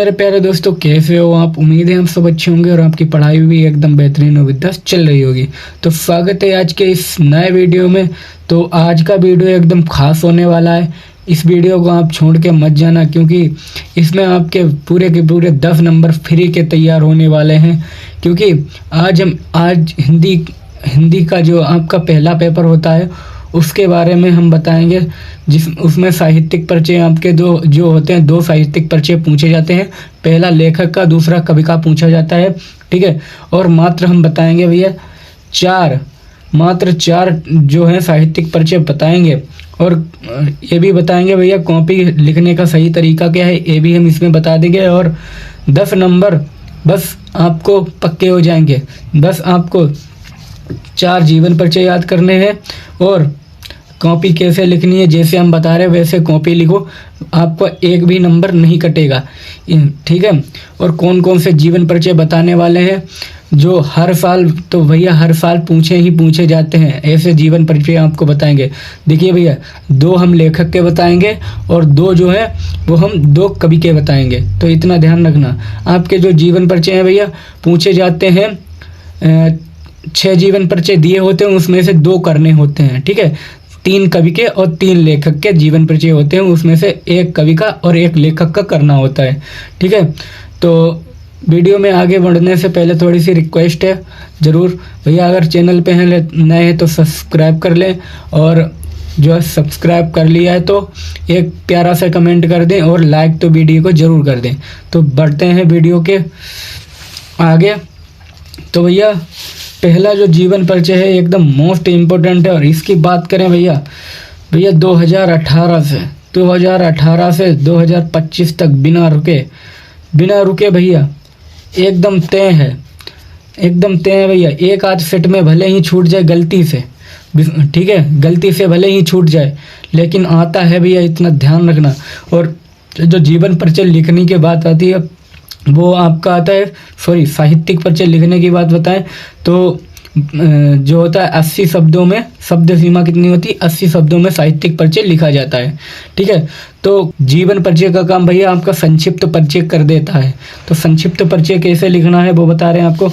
मेरे प्यारे दोस्तों, कैसे हो आप? उम्मीद है हम सब अच्छे होंगे और आपकी पढ़ाई भी एकदम बेहतरीन और बिंदास चल रही होगी। तो स्वागत है आज के इस नए वीडियो में। तो आज का वीडियो एकदम खास होने वाला है। इस वीडियो को आप छोड़ के मत जाना, क्योंकि इसमें आपके पूरे के पूरे 10 नंबर फ्री के तैयार होने वाले हैं। क्योंकि आज हिंदी का जो आपका पहला पेपर होता है उसके बारे में हम बताएंगे। उसमें साहित्यिक परिचय आपके जो होते हैं, 2 साहित्यिक परिचय पूछे जाते हैं। पहला लेखक का, दूसरा कवि का पूछा जाता है। ठीक है। और मात्र हम बताएंगे भैया मात्र 4 जो है साहित्यिक परिचय बताएंगे। और ये भी बताएंगे भैया कॉपी लिखने का सही तरीका क्या है, ये भी हम इसमें बता देंगे। और 10 नंबर बस आपको पक्के हो जाएंगे। बस आपको 4 जीवन परिचय याद करने हैं और कॉपी कैसे लिखनी है जैसे हम बता रहे हैं वैसे कॉपी लिखो, आपको एक भी नंबर नहीं कटेगा। ठीक है। और कौन कौन से जीवन परिचय बताने वाले हैं जो हर साल, तो भैया हर साल पूछे जाते हैं, ऐसे जीवन परिचय आपको बताएंगे। देखिए भैया, 2 हम लेखक के बताएंगे और 2 जो है वो हम 2 कवि के बताएंगे। तो इतना ध्यान रखना, आपके जो जीवन परिचय हैं भैया पूछे जाते हैं। 6 जीवन परिचय दिए होते हैं, उसमें से 2 करने होते हैं। ठीक है। 3 कवि के और 3 लेखक के जीवन परिचय होते हैं, उसमें से 1 कवि का और 1 लेखक का करना होता है। ठीक है। तो वीडियो में आगे बढ़ने से पहले थोड़ी सी रिक्वेस्ट है, ज़रूर भैया अगर चैनल पे हैं नए हैं तो सब्सक्राइब कर लें, और जो है सब्सक्राइब कर लिया है तो एक प्यारा सा कमेंट कर दें और लाइक तो वीडियो को ज़रूर कर दें। तो बढ़ते हैं वीडियो के आगे। तो भैया पहला जो जीवन परिचय है एकदम मोस्ट इम्पोर्टेंट है, और इसकी बात करें भैया 2018 से 2025 तक बिना रुके भैया एकदम तय है भैया। एक आध सेट में भले ही छूट जाए गलती से, ठीक है, गलती से भले ही छूट जाए, लेकिन आता है भैया, इतना ध्यान रखना। और जो जीवन परिचय लिखने की बात आती है वो आपका आता है, साहित्यिक परिचय लिखने की बात बताएं तो जो होता है 80 शब्दों में, शब्द सीमा कितनी होती है, 80 शब्दों में साहित्यिक परिचय लिखा जाता है। ठीक है। तो जीवन परिचय का काम भैया आपका संक्षिप्त परिचय कर देता है। तो संक्षिप्त परिचय कैसे लिखना है वो बता रहे हैं आपको।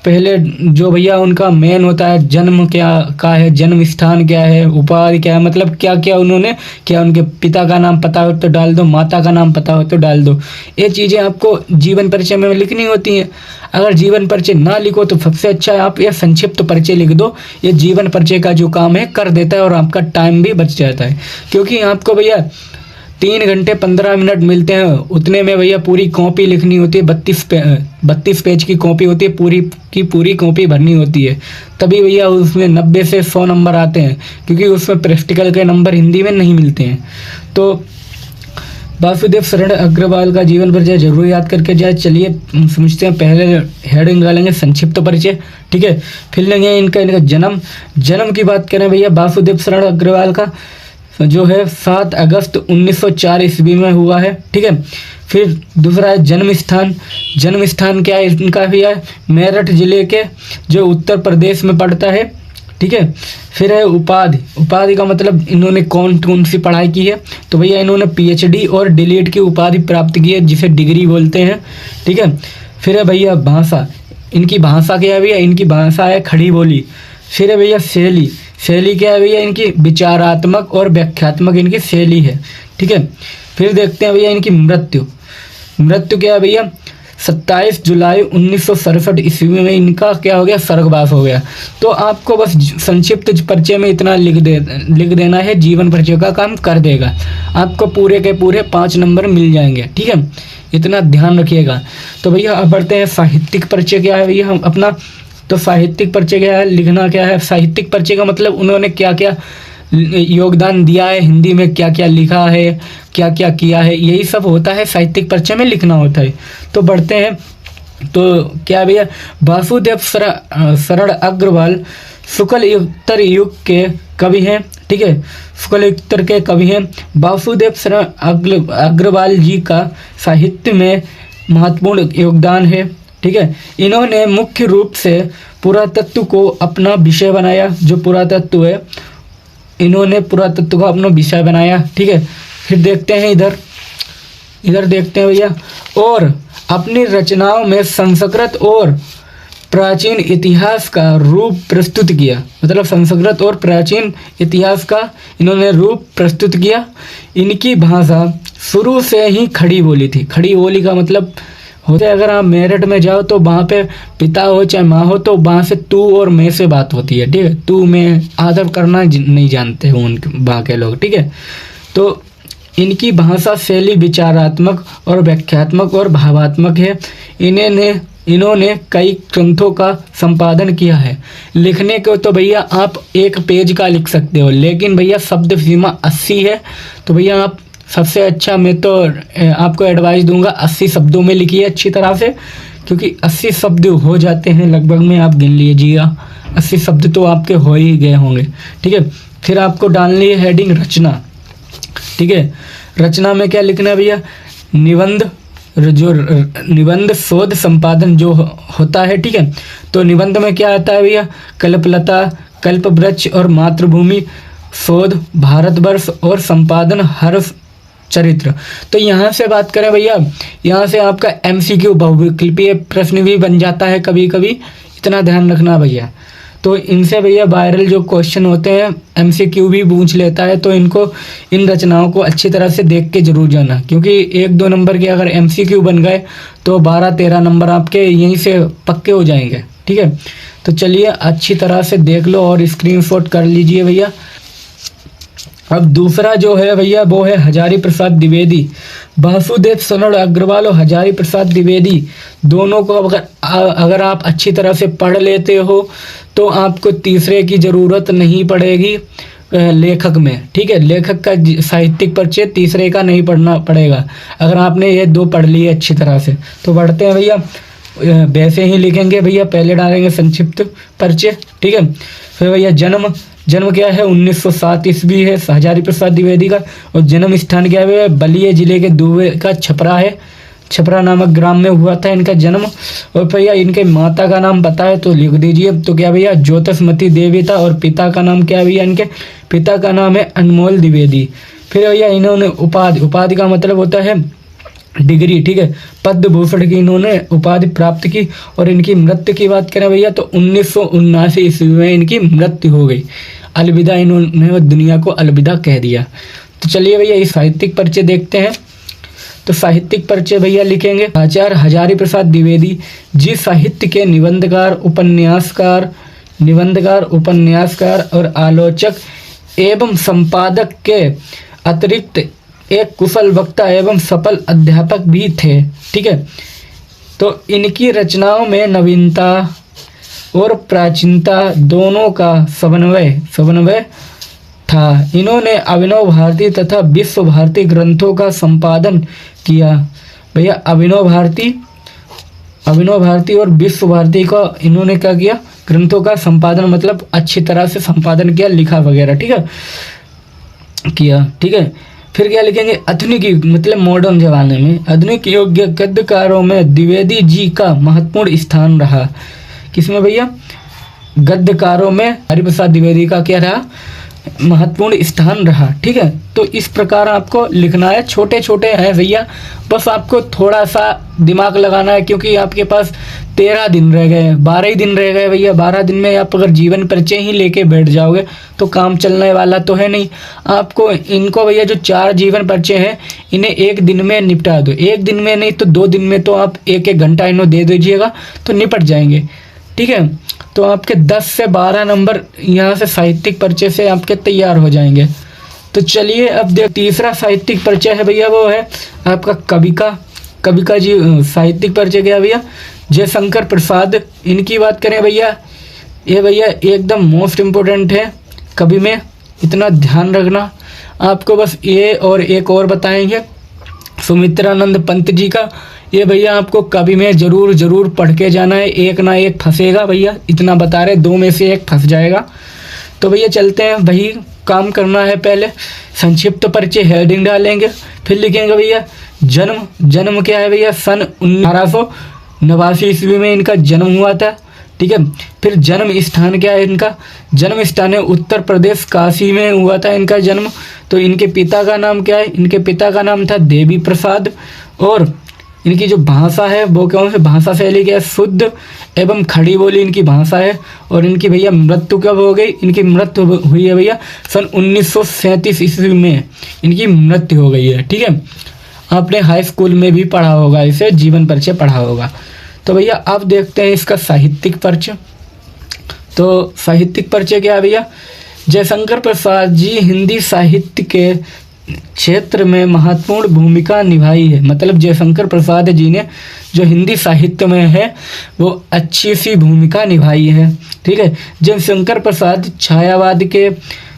पहले जो भैया उनका मेन होता है, जन्म क्या है, जन्म स्थान क्या है, उपाधि क्या है, मतलब क्या क्या उन्होंने, क्या उनके पिता का नाम पता हो तो डाल दो, माता का नाम पता हो तो डाल दो। ये चीज़ें आपको जीवन परिचय में लिखनी होती हैं। अगर जीवन परिचय ना लिखो तो सबसे अच्छा है आप ये संक्षिप्त परिचय लिख दो। ये जीवन परिचय का जो काम है कर देता है और आपका टाइम भी बच जाता है। क्योंकि आपको भैया 3 घंटे 15 मिनट मिलते हैं, उतने में भैया पूरी कॉपी लिखनी होती है। 32 पेज की कॉपी होती है, पूरी कॉपी भरनी होती है। तभी भैया उसमें 90 से 100 नंबर आते हैं, क्योंकि उसमें प्रैक्टिकल के नंबर हिंदी में नहीं मिलते हैं। तो वासुदेव शरण अग्रवाल का जीवन परिचय जरूर याद करके जाए। चलिए समझते हैं। पहले हेडिंग डालेंगे संक्षिप्त परिचय। ठीक है। फिर लेंगे इनका जन्म की बात करें भैया, वासुदेव शरण अग्रवाल का जो है 7 अगस्त 1904 ईस्वी में हुआ है। ठीक है। फिर दूसरा है जन्म स्थान क्या है इनका भैया, मेरठ जिले के जो उत्तर प्रदेश में पड़ता है। ठीक है। फिर है उपाधि का मतलब इन्होंने कौन सी पढ़ाई की है, तो भैया इन्होंने PhD और डीलिट की उपाधि प्राप्त की है, जिसे डिग्री बोलते हैं। ठीक है। फिर है भैया भाषा, इनकी भाषा क्या है भैया, इनकी भाषा है खड़ी बोली। फिर है भैया शैली क्या है भैया, इनकी विचारात्मक और व्याख्यात्मक इनकी शैली है। ठीक है। फिर देखते हैं भैया इनकी मृत्यु क्या है भैया, 27 जुलाई 1967 ईस्वी में इनका क्या हो गया, स्वर्गवास हो गया। तो आपको बस संक्षिप्त परिचय में इतना लिख देना है, जीवन परिचय का काम कर देगा। आपको पूरे के पूरे 5 नंबर मिल जाएंगे। ठीक है। इतना ध्यान रखिएगा। तो भैया अब बढ़ते हैं साहित्यिक परिचय क्या है भैया हम अपना। तो साहित्यिक परिचय क्या है, लिखना क्या है। साहित्यिक परिचय का मतलब उन्होंने क्या क्या योगदान दिया है, हिंदी में क्या क्या लिखा है, क्या क्या किया है, यही सब होता है साहित्यिक परिचय में लिखना होता है। तो बढ़ते हैं। तो क्या भैया, वासुदेव शरण अग्रवाल शुक्ल युग के कवि हैं। ठीक है। शुक्ल युग के कवि हैं। वासुदेव शरण अग्रवाल जी का साहित्य में महत्वपूर्ण योगदान है। ठीक है। इन्होंने मुख्य रूप से पुरातत्व को अपना विषय बनाया। जो पुरातत्व है, इन्होंने पुरातत्व को अपना विषय बनाया। ठीक है। फिर देखते हैं इधर इधर देखते हैं भैया। और अपनी रचनाओं में संस्कृत और प्राचीन इतिहास का रूप प्रस्तुत किया, मतलब संस्कृत और प्राचीन इतिहास का इन्होंने रूप प्रस्तुत किया। इनकी भाषा शुरू से ही खड़ी बोली थी। खड़ी बोली का मतलब होता है, अगर आप मेरठ में जाओ तो वहाँ पे पिता हो चाहे माँ हो तो वहाँ से तू और मैं से बात होती है, ठीक है। तू मैं आदर करना नहीं जानते हो उनके वहाँ के लोग, ठीक है। तो इनकी भाषा शैली विचारात्मक और व्याख्यात्मक और भावात्मक है। इन्होंने कई ग्रंथों का संपादन किया है। लिखने को तो भैया आप एक पेज का लिख सकते हो, लेकिन भैया शब्द सीमा 80 है। तो भैया आप सबसे अच्छा, मैं तो आपको एडवाइस दूंगा 80 शब्दों में लिखिए अच्छी तरह से, क्योंकि 80 शब्द हो जाते हैं लगभग में, आप गिन लीजिएगा 80 शब्द तो आपके हो ही गए होंगे, ठीक है। फिर आपको डालनी है हेडिंग रचना, ठीक है। रचना में क्या लिखना है भैया, निबंध, जो निबंध शोध संपादन जो होता है, ठीक है। तो निबंध में क्या आता है भैया, कल्पलता, कल्पवृक्ष और मातृभूमि, शोध, भारतवर्ष और संपादन हर्ष चरित्र। तो यहाँ से बात करें भैया, यहाँ से आपका MCQ बहुविकल्पीय प्रश्न भी बन जाता है कभी कभी, इतना ध्यान रखना भैया। तो इनसे भैया वायरल जो क्वेश्चन होते हैं MCQ भी पूछ लेता है। तो इनको, इन रचनाओं को अच्छी तरह से देख के जरूर जाना, क्योंकि 1-2 नंबर के अगर MCQ बन गए तो 12-13 नंबर आपके यहीं से पक्के हो जाएंगे, ठीक है। तो चलिए अच्छी तरह से देख लो और स्क्रीनशॉट कर लीजिए भैया। अब दूसरा जो है भैया वो है हजारी प्रसाद द्विवेदी। वासुदेव शरण अग्रवाल और हजारी प्रसाद द्विवेदी दोनों को अगर आप अच्छी तरह से पढ़ लेते हो तो आपको तीसरे की ज़रूरत नहीं पड़ेगी लेखक में, ठीक है। लेखक का साहित्यिक परिचय तीसरे का नहीं पढ़ना पड़ेगा अगर आपने ये 2 पढ़ लिए अच्छी तरह से। तो पढ़ते हैं भैया, वैसे ही लिखेंगे भैया। पहले डालेंगे संक्षिप्त परिचय, ठीक है। फिर भैया जन्म क्या है, 1907 ईस्वी है हजारी प्रसाद द्विवेदी का। और जन्म स्थान क्या है, बलिया जिले के दुबे का छपरा है, छपरा नामक ग्राम में हुआ था इनका जन्म। और भैया इनके माता का नाम पता है तो लिख दीजिए। तो क्या भैया, ज्योतिषमती देवी था। और पिता का नाम क्या है भैया, इनके पिता का नाम है अनमोल द्विवेदी। फिर भैया इन्होंने उपाधि का मतलब होता है डिग्री, ठीक है। पद्म भूषण की इन्होंने उपाधि प्राप्त की। और इनकी मृत्यु की बात करें भैया तो 1979 ईस्वी में इनकी मृत्यु हो गई। अलविदा, इन्होंने दुनिया को अलविदा कह दिया। तो चलिए भैया इस साहित्यिक परिचय देखते हैं। तो साहित्यिक परिचय भैया लिखेंगे, आचार्य हजारी प्रसाद द्विवेदी जी साहित्य के निबंधकार, उपन्यासकार और आलोचक एवं संपादक के अतिरिक्त एक कुशल वक्ता एवं सफल अध्यापक भी थे, ठीक है। तो इनकी रचनाओं में नवीनता और प्राचीनता दोनों का समन्वय था। इन्होंने अभिनव भारती तथा विश्व भारती ग्रंथों का संपादन किया। भैया अभिनव भारती और विश्व भारती का इन्होंने क्या किया, ग्रंथों का संपादन, मतलब अच्छी तरह से संपादन किया, लिखा वगैरह, ठीक है, किया, ठीक है। फिर क्या लिखेंगे, आधुनिक युग मतलब मॉडर्न जमाने में आधुनिक योग्य गद्यकारों में द्विवेदी जी का महत्वपूर्ण स्थान रहा। किसमें भैया, गद्यकारों में हरिप्रसाद द्विवेदी का क्या रहा, महत्वपूर्ण स्थान रहा, ठीक है। तो इस प्रकार आपको लिखना है। छोटे छोटे हैं भैया, बस आपको थोड़ा सा दिमाग लगाना है, क्योंकि आपके पास 13 दिन रह गए, 12 ही दिन रह गए भैया। 12 दिन में आप अगर जीवन परिचय ही लेके बैठ जाओगे तो काम चलने वाला तो है नहीं। आपको इनको भैया जो 4 जीवन परिचय हैं इन्हें 1 दिन में निपटा दो। 1 दिन में नहीं तो 2 दिन में तो आप 1-1 घंटा इन्हें दे दीजिएगा तो निपट जाएंगे, ठीक है। तो आपके 10 से 12 नंबर यहाँ से साहित्यिक परिचय से आपके तैयार हो जाएंगे। तो चलिए अब तीसरा साहित्यिक परिचय है भैया, वो है आपका कवि का जी साहित्यिक परिचय क्या भैया, जयशंकर प्रसाद। इनकी बात करें भैया, ये भैया एकदम मोस्ट इम्पोर्टेंट है कवि में, इतना ध्यान रखना। आपको बस ये और एक और बताएंगे सुमित्रानंद पंत जी का। ये भैया आपको कवि में जरूर पढ़ के जाना है, एक ना एक फंसेगा भैया, इतना बता रहे, 2 में से 1 फंस जाएगा। तो भैया चलते हैं, वही काम करना है। पहले संक्षिप्त परिचय हेडिंग डालेंगे, फिर लिखेंगे भैया जन्म क्या है भैया, सन 1889 ईस्वी में इनका जन्म हुआ था, ठीक है। फिर जन्म स्थान क्या है इनका, जन्म स्थान है उत्तर प्रदेश काशी में हुआ था इनका जन्म। तो इनके पिता का नाम क्या है, इनके पिता का नाम था देवी प्रसाद। और इनकी जो भाषा है वो कौन सी भाषा शैली क्या है, शुद्ध एवं खड़ी बोली इनकी भाषा है। और इनकी भैया मृत्यु कब हो गई, इनकी मृत्यु हुई है भैया सन 1937 ईस्वी में इनकी मृत्यु हो गई है। ठीक है, आपने हाई स्कूल में भी पढ़ा होगा, इसे जीवन परिचय पढ़ा होगा। तो भैया अब देखते हैं इसका साहित्यिक परिचय। तो साहित्यिक परिचय क्या है भैया, जयशंकर प्रसाद जी हिंदी साहित्य के क्षेत्र में महत्वपूर्ण भूमिका निभाई है। मतलब जयशंकर प्रसाद जी ने जो हिंदी साहित्य में है वो अच्छी सी भूमिका निभाई है। ठीक है, जयशंकर प्रसाद छायावाद के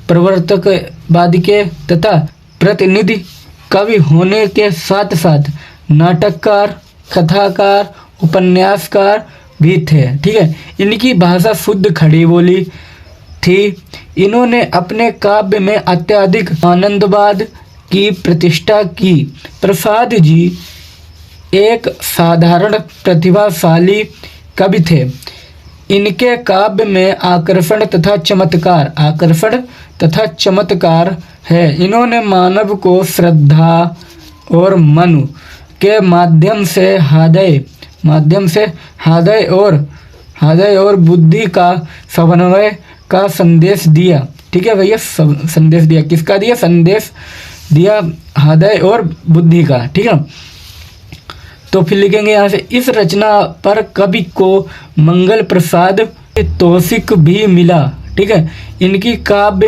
प्रवर्तकवाद के तथा प्रतिनिधि कवि होने के साथ साथ नाटककार, कथाकार, उपन्यासकार भी थे। ठीक है, इनकी भाषा शुद्ध खड़ी बोली थी। इन्होंने अपने काव्य में अत्यधिक आनंदवाद की प्रतिष्ठा की। प्रसाद जी एक साधारण प्रतिभाशाली कवि थे। इनके काव्य में आकर्षण तथा चमत्कार है। इन्होंने मानव को श्रद्धा और मन के माध्यम से हृदय और बुद्धि का समन्वय का संदेश दिया। ठीक है भैया, संदेश दिया, किसका दिया, संदेश दिया हृदय और बुद्धि का। ठीक है, तो फिर लिखेंगे यहाँ से, इस रचना पर कवि को मंगल प्रसाद तौसिक भी मिला। ठीक है, इनकी काव्य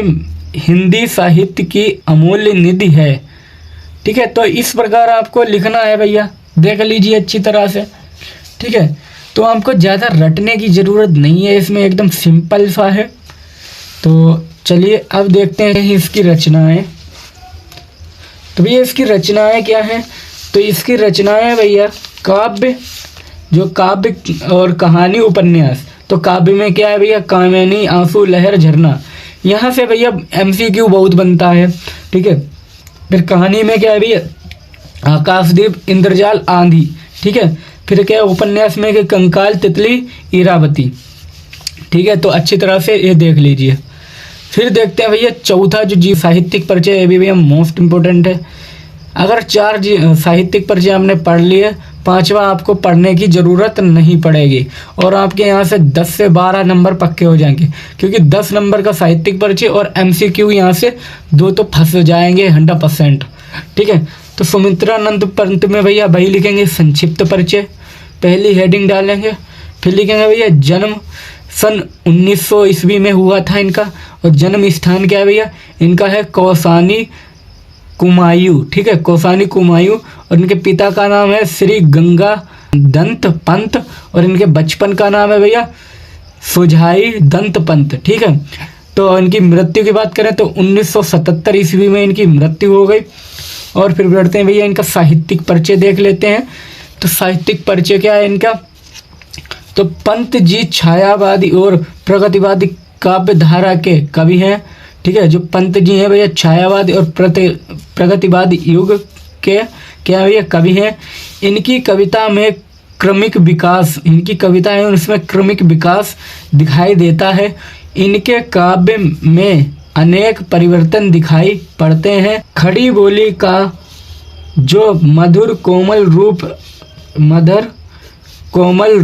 हिंदी साहित्य की अमूल्य निधि है। ठीक है, तो इस प्रकार आपको लिखना है भैया, देख लीजिए अच्छी तरह से। ठीक है, तो आपको ज़्यादा रटने की ज़रूरत नहीं है, इसमें एकदम सिंपल सा है। तो चलिए अब देखते हैं इसकी रचनाएं। तो भैया इसकी रचनाएं क्या हैं, तो इसकी रचनाएं भैया काव्य और कहानी, उपन्यास। तो काव्य में क्या है भैया, कामिनी, आंसू, लहर, झरना। यहाँ से भैया MCQ बहुत बनता है। ठीक है, फिर कहानी में क्या है भैया, आकाशदीप, इंद्रजाल, आंधी। ठीक है, फिर क्या है उपन्यास में कि कंकाल, तितली, इरावती। ठीक है, तो अच्छी तरह से ये देख लीजिए। फिर देखते हैं भैया चौथा जो साहित्यिक परिचय है, भैया मोस्ट इम्पोर्टेंट है। अगर 4 साहित्यिक परिचय हमने पढ़ लिए, 5वां आपको पढ़ने की ज़रूरत नहीं पड़ेगी और आपके यहाँ से 10 से 12 नंबर पक्के हो जाएंगे, क्योंकि 10 नंबर का साहित्यिक परिचय और MCQ यहाँ से 2 तो फंस जाएंगे 100%। ठीक है, तो सुमित्रानंद पंत में भैया वही लिखेंगे संक्षिप्त परिचय, पहली हेडिंग डालेंगे। फिर लिखेंगे भैया जन्म सन 1900 ईस्वी में हुआ था इनका, और जन्म स्थान क्या है भैया, इनका है कौसानी कुमायूं। ठीक है, कौसानी कुमायूं। और इनके पिता का नाम है श्री गंगा दंत पंत, और इनके बचपन का नाम है भैया सुझाई दंत पंत। ठीक है, तो इनकी मृत्यु की बात करें तो 1977 ईस्वी में इनकी मृत्यु हो गई। और फिर बढ़ते हैं भैया इनका साहित्यिक परिचय देख लेते हैं। तो साहित्यिक परिचय क्या है इनका, तो पंत जी छायावादी और प्रगतिवादी काव्य धारा के कवि हैं। ठीक है, जो पंत जी हैं भैया छायावादी और प्रगतिवादी युग के क्या भैया कवि हैं। इनकी कविता में क्रमिक विकास, इनकी कविताएं उसमें क्रमिक विकास दिखाई देता है। इनके काव्य में अनेक परिवर्तन दिखाई पड़ते हैं। खड़ी बोली का जो मधुर कोमल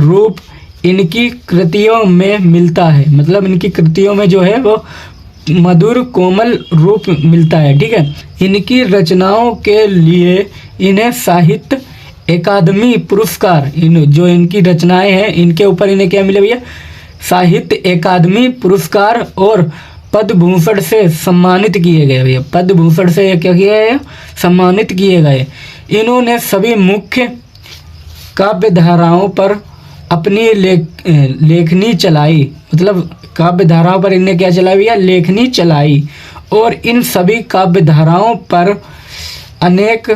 रूप इनकी कृतियों में मिलता है। मतलब इनकी कृतियों में जो है वो मधुर कोमल रूप मिलता है। ठीक है, इनकी रचनाओं के लिए इन्हें साहित्य अकादमी पुरस्कार, जो इनकी रचनाएं हैं इनके ऊपर इन्हें क्या मिले भैया, साहित्य अकादमी पुरस्कार और पद्म भूषण से सम्मानित किए गए भैया। पद्म भूषण से क्या किया है, सम्मानित किए गए। इन्होंने सभी मुख्य काव्य धाराओं पर अपनी लेखनी चलाई। मतलब काव्य धाराओं पर इन्हें क्या चलाई भैया, लेखनी चलाई। और इन सभी काव्य धाराओं पर अनेक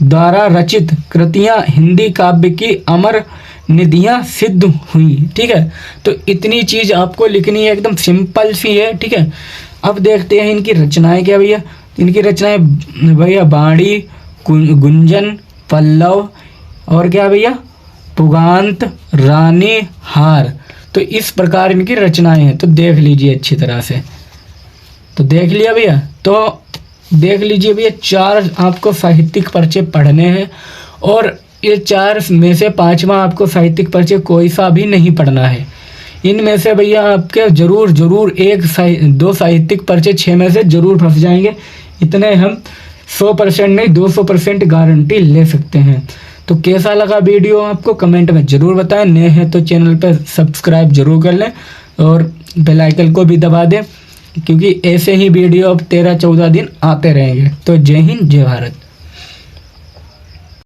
द्वारा रचित कृतियां हिंदी काव्य की अमर निधियां सिद्ध हुई। ठीक है, तो इतनी चीज़ आपको लिखनी है, एकदम सिंपल सी है। ठीक है, अब देखते हैं इनकी रचनाएं क्या भैया। इनकी रचनाएं भैया बाणी, गुंजन, पल्लव और क्या भैया पुगांत, रानी हार। तो इस प्रकार इनकी रचनाएं हैं। तो देख लीजिए अच्छी तरह से। तो देख लिया भैया। तो देख लीजिए भैया, 4 आपको साहित्यिक पर्चे पढ़ने हैं और ये 4 में से 5वां आपको साहित्यिक पर्चे कोई सा भी नहीं पढ़ना है। इनमें से भैया आपके जरूर 2 साहित्यिक पर्चे 6 में से जरूर फंस जाएंगे। इतने हम 100% नहीं 200% गारंटी ले सकते हैं। तो कैसा लगा वीडियो आपको कमेंट में ज़रूर बताएं। नए हैं तो चैनल पर सब्सक्राइब जरूर कर लें और बेल आइकन को भी दबा दें, क्योंकि ऐसे ही वीडियो अब 13-14 दिन आते रहेंगे। तो जय हिंद, जय भारत।